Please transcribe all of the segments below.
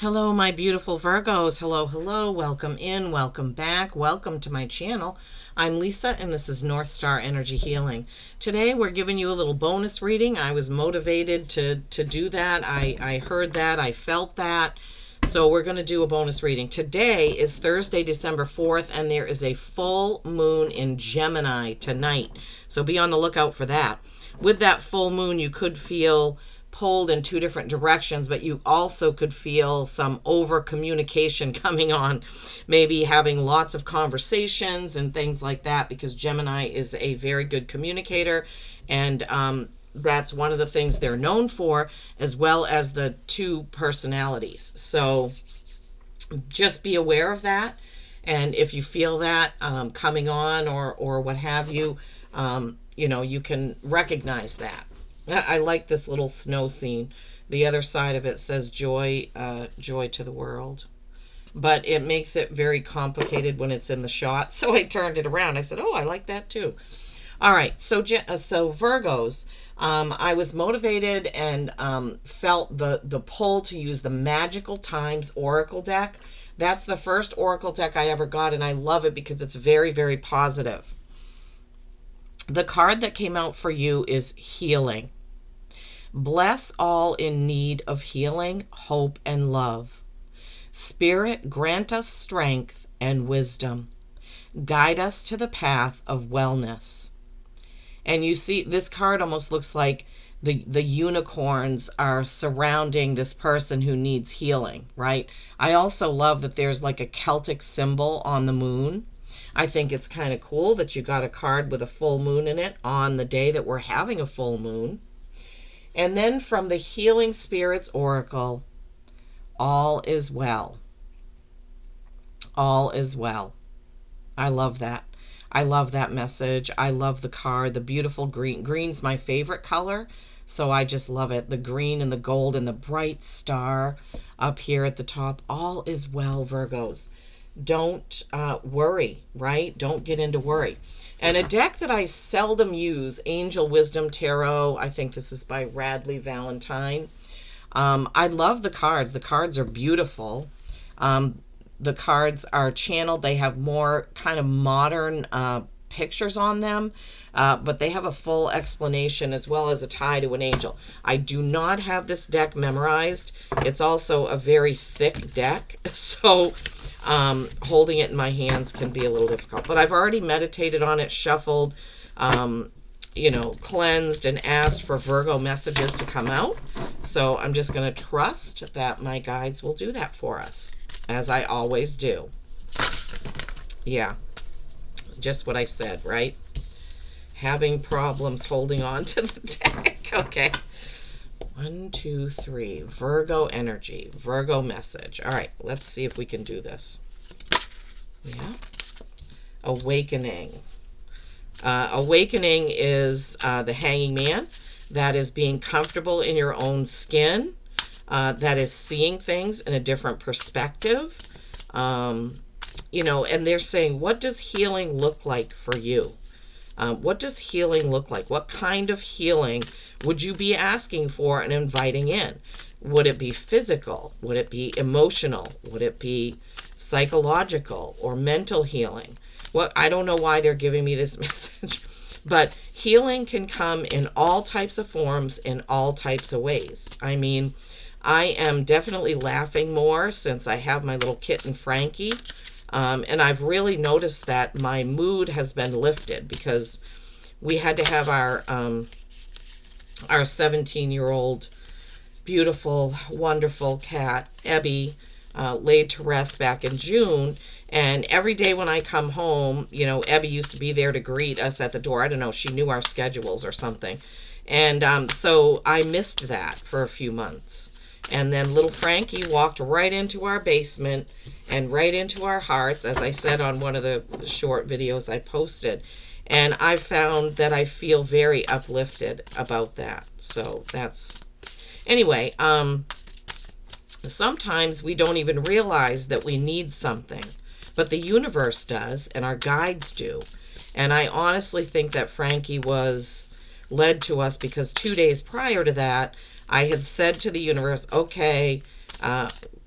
Hello, my beautiful Virgos. Hello, hello. Welcome in, welcome back. Welcome to my channel. I'm Lisa, and this is North Star Energy Healing. Today, we're giving you a little bonus reading. I was motivated to do that. I heard that. I felt that. So we're going to do a bonus reading. Today is Thursday, December 4th, and there is a full moon in Gemini tonight. So be on the lookout for that. With that full moon, you could feel pulled in two different directions, but you also could feel some over communication coming on, maybe having lots of conversations and things like that, because Gemini is a very good communicator, and that's one of the things they're known for, as well as the two personalities. So just be aware of that, and if you feel that coming on or what have you, you can recognize that. I like this little snow scene. The other side of it says joy, joy to the world. But it makes it very complicated when it's in the shot. So I turned it around. I said, oh, I like that too. All right. So Virgos, I was motivated and felt the pull to use the Magical Times Oracle deck. That's the first Oracle deck I ever got, and I love it because it's very, very positive. The card that came out for you is healing. Bless all in need of healing, hope, and love. Spirit, grant us strength and wisdom. Guide us to the path of wellness. And you see, this card almost looks like the unicorns are surrounding this person who needs healing, right? I also love that there's like a Celtic symbol on the moon. I think it's kind of cool that you got a card with a full moon in it on the day that we're having a full moon. And then from the Healing Spirits Oracle, all is well. All is well. I love that. I love that message. I love the card. The beautiful green. Green's my favorite color, so I just love it. The green and the gold and the bright star up here at the top. All is well, Virgos. Don't worry, right? Don't get into worry. And a deck that I seldom use, Angel Wisdom Tarot. I think this is by Radley Valentine. I love the cards. The cards are beautiful. The cards are channeled. They have more kind of modern pictures on them, but they have a full explanation as well as a tie to an angel. I do not have this deck memorized. It's also a very thick deck, so holding it in my hands can be a little difficult. But I've already meditated on it, shuffled, cleansed, and asked for Virgo messages to come out. So I'm just going to trust that my guides will do that for us, as I always do. Yeah, just what I said, right? Having problems holding on to the deck. Okay. 1, 2, 3. Virgo energy. Virgo message. All right, let's see if we can do this. Yeah. Awakening. Awakening is the Hanging Man. That is being comfortable in your own skin. That is seeing things in a different perspective. And they're saying, what does healing look like for you? What does healing look like? What kind of healing would you be asking for and inviting in? Would it be physical? Would it be emotional? Would it be psychological or mental healing? I don't know why they're giving me this message, but healing can come in all types of forms, in all types of ways. I mean, I am definitely laughing more since I have my little kitten Frankie. And I've really noticed that my mood has been lifted because we had to have our 17-year-old beautiful, wonderful cat, Ebby, laid to rest back in June. And every day when I come home, Ebby used to be there to greet us at the door. I don't know, she knew our schedules or something. And so I missed that for a few months. And then little Frankie walked right into our basement and right into our hearts, as I said on one of the short videos I posted. And I found that I feel very uplifted about that. So that's... Anyway, sometimes we don't even realize that we need something. But the universe does, and our guides do. And I honestly think that Frankie was led to us because 2 days prior to that, I had said to the universe, okay,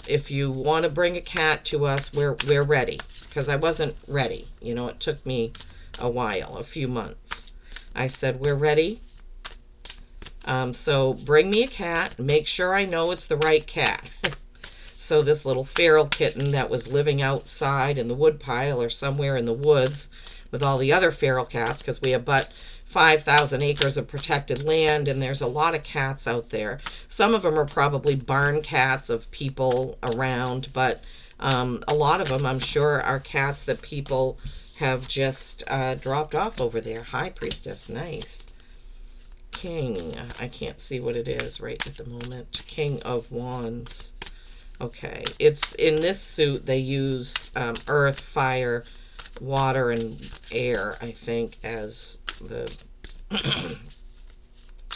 if you want to bring a cat to us, we're ready. Because I wasn't ready. You know, it took me a while, a few months. I said, we're ready. So bring me a cat. Make sure I know it's the right cat. So this little feral kitten that was living outside in the woodpile or somewhere in the woods with all the other feral cats, because we have but 5,000 acres of protected land, and there's a lot of cats out there. Some of them are probably barn cats of people around, but a lot of them, I'm sure, are cats that people have just dropped off over there. High Priestess, nice. King, I can't see what it is right at the moment. King of Wands. Okay, it's in this suit they use earth, fire, water, and air, I think, as the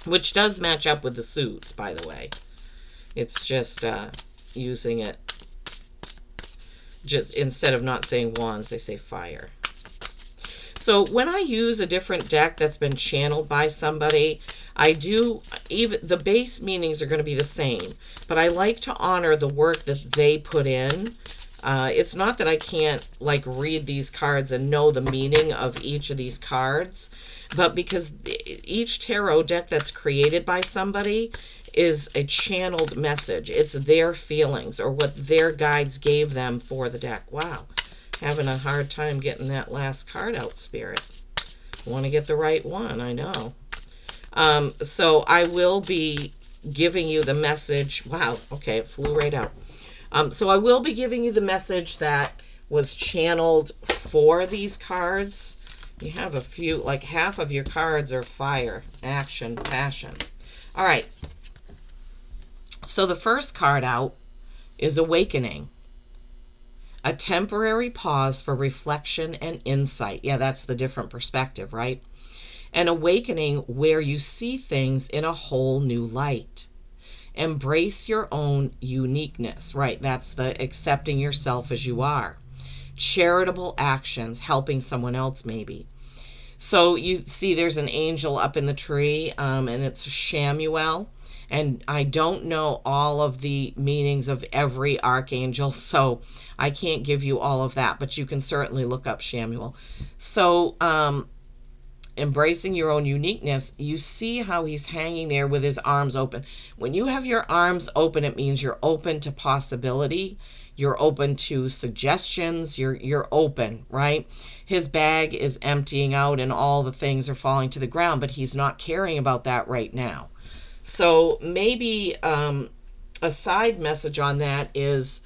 which does match up with the suits, by the way. It's just using it, just instead of not saying wands, they say fire. So when I use a different deck that's been channeled by somebody, I do, even the base meanings are going to be the same, but I like to honor the work that they put in. It's not that I can't like read these cards and know the meaning of each of these cards, but because each tarot deck that's created by somebody is a channeled message. It's their feelings or what their guides gave them for the deck. Wow, having a hard time getting that last card out, Spirit. Want to get the right one, I know. So I will be giving you the message. Wow, okay, it flew right out. So I will be giving you the message that was channeled for these cards. You have a few, like half of your cards are fire, action, passion. All right. So the first card out is Awakening. A temporary pause for reflection and insight. Yeah, that's the different perspective, right? An awakening where you see things in a whole new light. Embrace your own uniqueness, right? That's the accepting yourself as you are. Charitable actions, helping someone else maybe. So you see there's an angel up in the tree, and it's Shamuel. And I don't know all of the meanings of every archangel, so I can't give you all of that, but you can certainly look up Shamuel. So, embracing your own uniqueness, you see how he's hanging there with his arms open. When you have your arms open, it means you're open to possibility. You're open to suggestions. You're open, right? His bag is emptying out and all the things are falling to the ground, but he's not caring about that right now. So maybe a side message on that is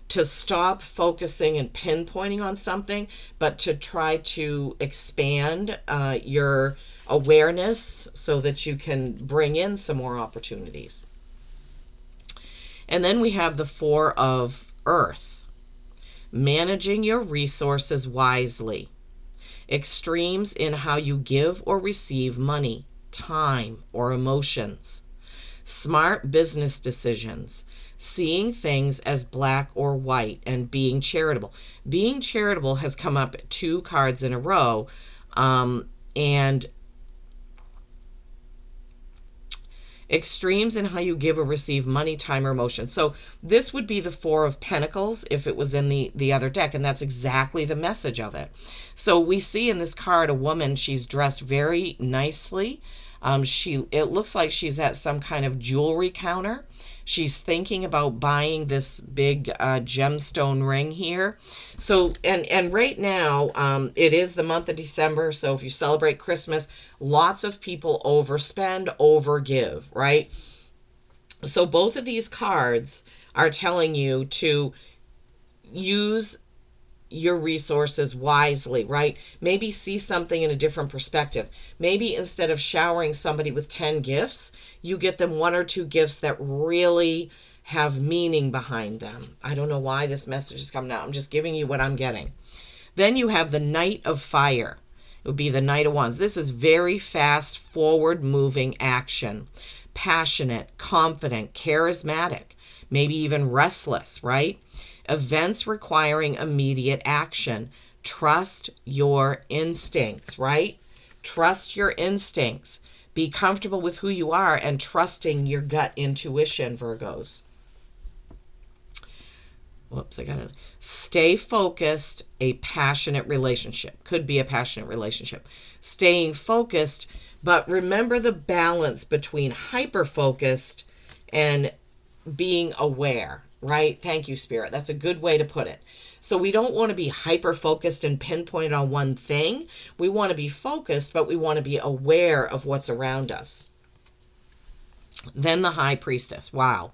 to stop focusing and pinpointing on something, but to try to expand your awareness so that you can bring in some more opportunities. And then we have the Four of Earth. Managing your resources wisely. Extremes in how you give or receive money, time, or emotions. Smart business decisions. Seeing things as black or white, and being charitable. Being charitable has come up 2 cards in a row, and extremes in how you give or receive money, time, or emotion. So this would be the Four of Pentacles if it was in the other deck, and that's exactly the message of it. So we see in this card a woman, she's dressed very nicely. It looks like she's at some kind of jewelry counter. She's thinking about buying this big gemstone ring here. So, and right now, it is the month of December. So if you celebrate Christmas, lots of people overspend, overgive, right? So both of these cards are telling you to use your resources wisely, right? Maybe see something in a different perspective. Maybe instead of showering somebody with 10 gifts, you get them 1 or 2 gifts that really have meaning behind them. I don't know why this message is coming out. I'm just giving you what I'm getting. Then you have the Knight of Fire. It would be the Knight of Wands. This is very fast, forward-moving action. Passionate, confident, charismatic, maybe even restless, right? Events requiring immediate action. Trust your instincts, right? Trust your instincts. Be comfortable with who you are and trusting your gut intuition, Virgos. whoops, I got it. Stay focused, a passionate relationship. Could be a passionate relationship. Staying focused, but remember the balance between hyper-focused and being aware, right? Thank you, Spirit. That's a good way to put it. So we don't want to be hyper-focused and pinpointed on one thing. We want to be focused, but we want to be aware of what's around us. Then the High Priestess. Wow.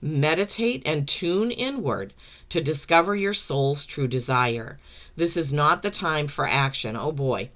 Meditate and tune inward to discover your soul's true desire. This is not the time for action. Oh boy.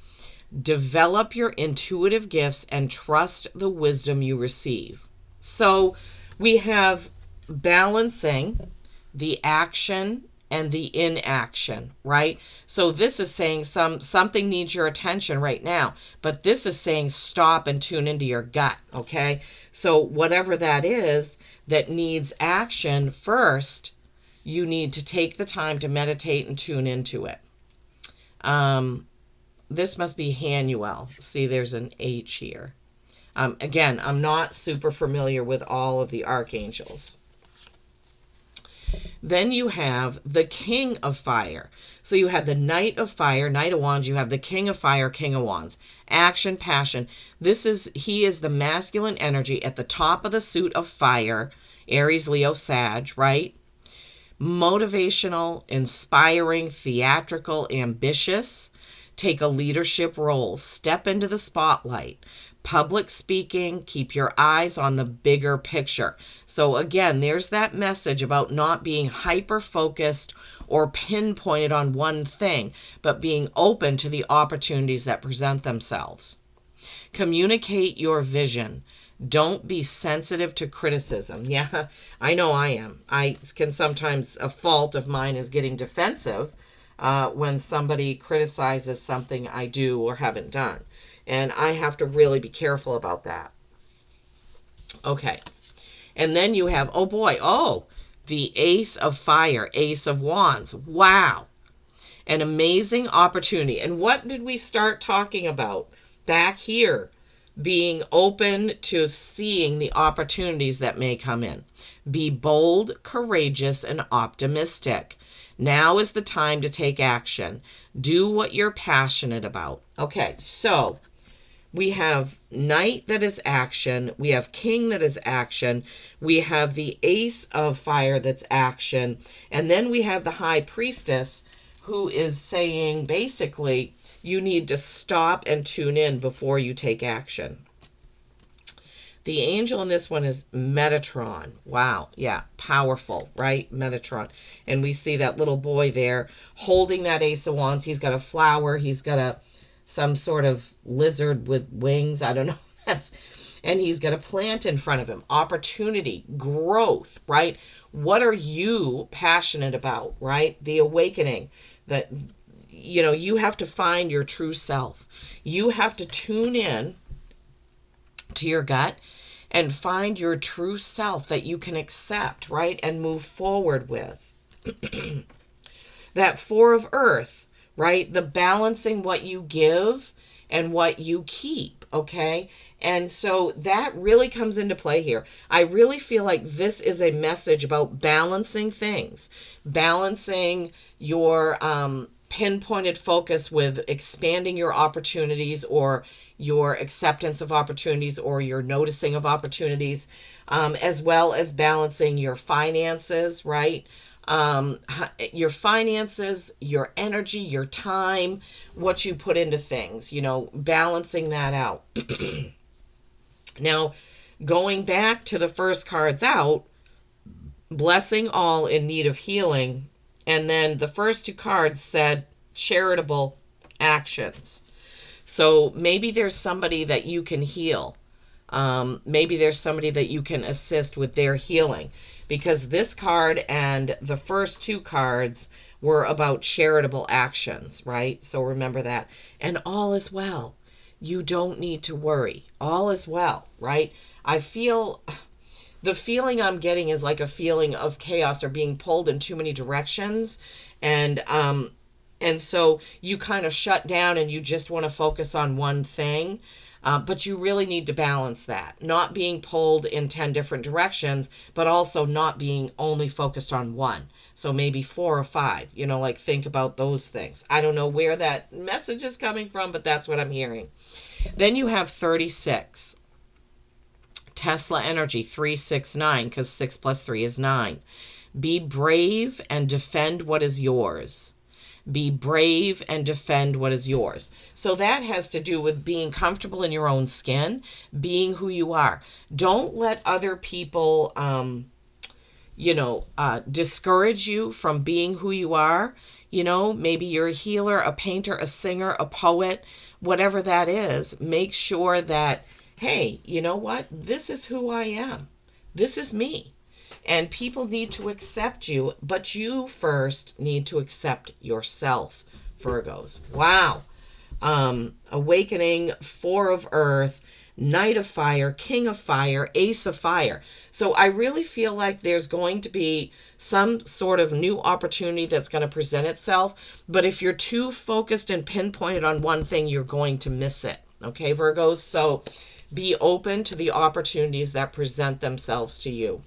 Develop your intuitive gifts and trust the wisdom you receive. So we have balancing the action and the inaction, right? So this is saying something needs your attention right now, but this is saying stop and tune into your gut, okay? So whatever that is that needs action first, you need to take the time to meditate and tune into it. This must be Hanuel. See, there's an H here. Again, I'm not super familiar with all of the archangels. Then you have the King of Fire. So you have the Knight of Fire, Knight of Wands. You have the King of Fire, King of Wands. Action, passion. He is the masculine energy at the top of the suit of fire. Aries, Leo, Sag, right? Motivational, inspiring, theatrical, ambitious. Take a leadership role. Step into the spotlight. Public speaking, keep your eyes on the bigger picture. So again, there's that message about not being hyper-focused or pinpointed on one thing, but being open to the opportunities that present themselves. Communicate your vision. Don't be sensitive to criticism. Yeah, I know I am. I can sometimes, a fault of mine is getting defensive when somebody criticizes something I do or haven't done. And I have to really be careful about that. Okay. And then you have, the Ace of Fire, Ace of Wands. Wow. An amazing opportunity. And what did we start talking about back here? Being open to seeing the opportunities that may come in. Be bold, courageous, and optimistic. Now is the time to take action. Do what you're passionate about. Okay, so we have Knight that is action. We have King that is action. We have the Ace of Fire that's action. And then we have the High Priestess who is saying basically you need to stop and tune in before you take action. The angel in this one is Metatron. Wow. Yeah. Powerful, right? Metatron. And we see that little boy there holding that Ace of Wands. He's got a flower. He's got some sort of lizard with wings. I don't know. And he's got a plant in front of him. Opportunity, growth, right? What are you passionate about, right? The awakening that, you have to find your true self. You have to tune in to your gut and find your true self that you can accept, right? And move forward with. That Four of Earth, right? The balancing what you give and what you keep, okay? And so that really comes into play here. I really feel like this is a message about balancing things, balancing your pinpointed focus with expanding your opportunities or your acceptance of opportunities or your noticing of opportunities, as well as balancing your finances, right? Your finances, your energy, your time, what you put into things, balancing that out. Now, going back to the first cards out, blessing all in need of healing. And then the first two cards said charitable actions. So maybe there's somebody that you can heal. Maybe there's somebody that you can assist with their healing. Because this card and the first two cards were about charitable actions, right? So remember that. And all is well. You don't need to worry. All is well, right? I feel the feeling I'm getting is like a feeling of chaos or being pulled in too many directions. And so you kind of shut down and you just want to focus on one thing. But you really need to balance that. Not being pulled in 10 different directions, but also not being only focused on one. So maybe 4 or 5, like think about those things. I don't know where that message is coming from, but that's what I'm hearing. Then you have 36. Tesla energy 369, because 6 plus 3 is 9. Be brave and defend what is yours. Be brave and defend what is yours. So that has to do with being comfortable in your own skin, being who you are. Don't let other people, discourage you from being who you are. Maybe you're a healer, a painter, a singer, a poet, whatever that is. Make sure that, hey, you know what? This is who I am. This is me. And people need to accept you, but you first need to accept yourself, Virgos. Wow. Awakening, 4 of Earth, Knight of Fire, King of Fire, Ace of Fire. So I really feel like there's going to be some sort of new opportunity that's going to present itself. But if you're too focused and pinpointed on one thing, you're going to miss it. Okay, Virgos? So be open to the opportunities that present themselves to you.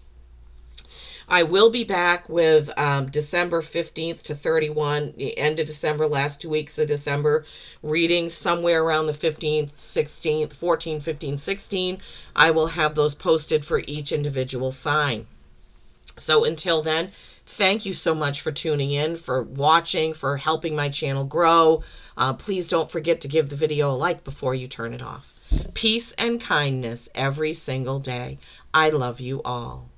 I will be back with December 15th to 31, the end of December, last 2 weeks of December, reading somewhere around the 15th, 16th, 14, 15, 16. I will have those posted for each individual sign. So until then, thank you so much for tuning in, for watching, for helping my channel grow. Please don't forget to give the video a like before you turn it off. Peace and kindness every single day. I love you all.